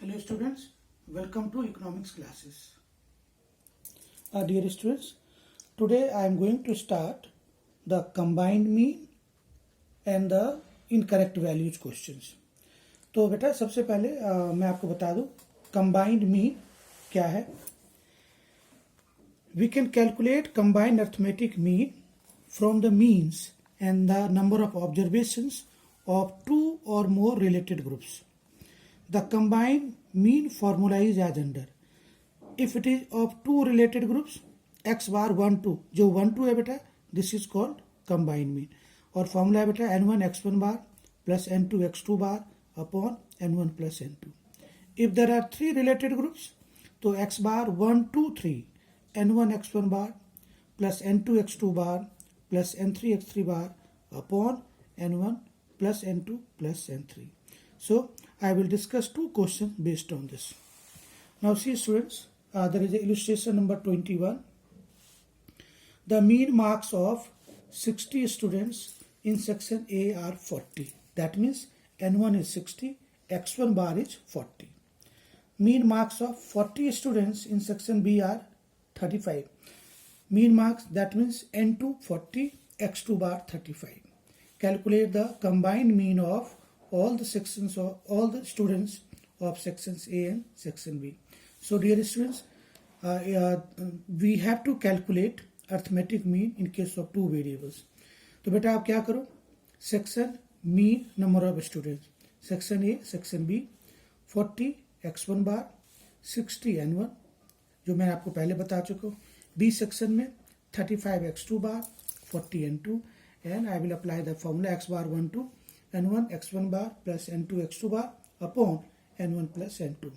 Hello students, welcome to economics classes. Dear students, today I am going to start the combined mean and the incorrect values questions. तो बेटा सबसे पहले मैं आपको बता दूं combined mean क्या है. We can calculate combined arithmetic mean from the means and the number of observations of two or more related groups. The combined mean formula is as under. If it is of two related groups, x bar 1 2 जो 1 2 है बेटा, this is called combined mean. और formula है बेटा n1 x1 bar plus n2 x2 bar upon n1 plus n2. If there are three related groups, तो x bar 1 2 3 n1 x1 bar plus n2 x2 bar plus n3 x3 bar upon n1 plus n2 plus n3. So I will discuss two questions based on this. Now see students, there is a illustration number 21. The mean marks of 60 students in section A are 40. That means N1 is 60, X1 bar is 40. Mean marks of 40 students in section B are 35. Mean marks, that means N2 40, X2 bar 35. Calculate the combined mean of all the sections of all the students of sections A and section B. So dear students, we have to calculate arithmetic mean in case of two variables. तो बेटा आप क्या करो, section mean number of students, section A, section B, 40 x1 bar 60 n1 जो मैं आपको पहले बता चुका हूँ. B section में 35 x2 bar 40 n2 and I will apply the formula x bar 1 to n1 x1 bar plus n2 x2 bar upon n1 plus n2.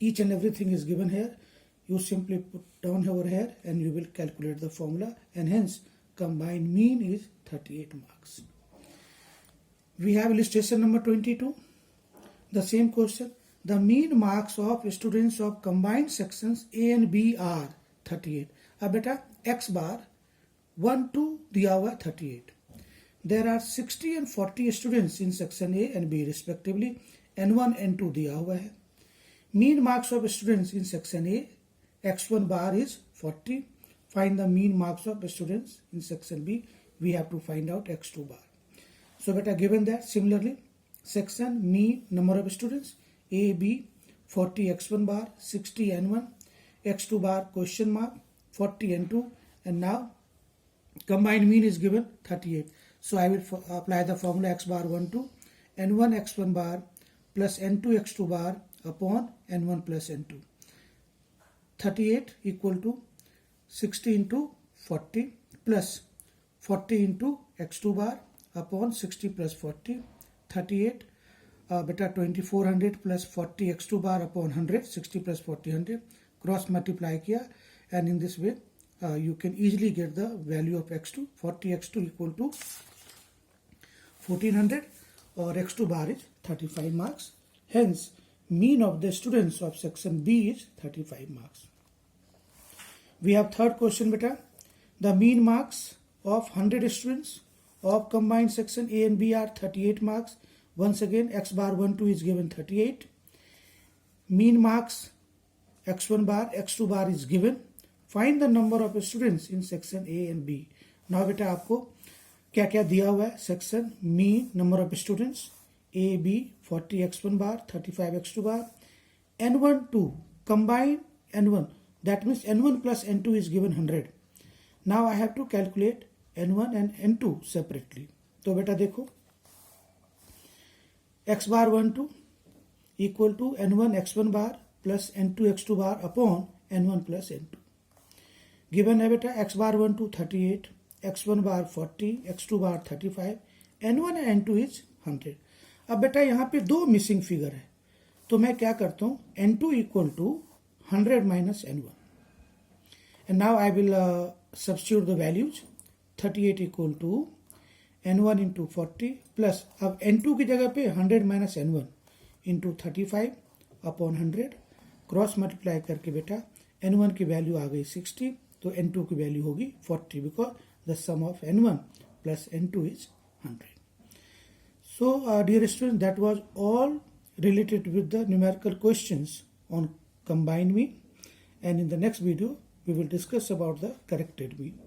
Each and everything is given here. You simply put down over here and you will calculate the formula, and hence combined mean is 38 marks. We have illustration number 22. The same question. The mean marks of students of combined sections A and B are 38. अब बेटा x bar 1 2 दिया हुआ 38. There are 60 and 40 students in section A and B respectively. N1 N2 दिया हुआ है. Mean marks of students in section A, x1 bar is 40. Find the mean marks of students in section B. We have to find out x2 bar. So beta given that, similarly section mean number of students A, B, 40 x1 bar, 60 n1, x2 bar question mark, 40 n2, and now combined mean is given 38. So I will apply the formula x bar 1 to n1 x1 bar plus n2 x2 bar upon n1 plus n2. 38 equal to 60 into 40 plus 40 into x2 bar upon 60 plus 40. 38 beta 2400 plus 40 x2 bar upon 100. 60 plus 40 100. Cross multiply किया, and in this way you can easily get the value of x2. 40 x2 equal to 1400 or x2 bar is 35 marks. Hence mean of the students of section B is 35 marks. We have third question beta. The mean marks of 100 students of combined section A and B are 38 marks. Once again x bar 1 2 is given 38. Mean marks x1 bar x2 bar is given. Find the number of students in section A and B. Now beta आपको क्या क्या दिया हुआ है. Section mean number of students A, B 40 x1 bar 35 x2 bar, n1 2 combine n1, that means n1 plus n2 is given 100. Now I have to calculate n1 and n2 separately. तो बेटा देखो x bar 1 2 equal to n1 x1 bar plus n2 x2 bar upon n1 plus n2. Given है बेटा x bar 1 2 38, x1 bar 40, x2 bar 35, n1 and n2 is 100. अब बेटा यहाँ पे दो मिसिंग फिगर है, तो मैं क्या करता हूँ, n2 equal to 100 minus n1, and now I will substitute the values. 38 equal to n1 into 40 plus अब n2 की जगह पे 100 minus n1 into 35 upon 100. Cross multiply करके बेटा n1 की वैल्यू आ गई 60, तो n2 की वैल्यू होगी 40 because the sum of n1 plus n2 is 100. So dear students, that was all related with the numerical questions on combined mean, and in the next video we will discuss about the corrected mean.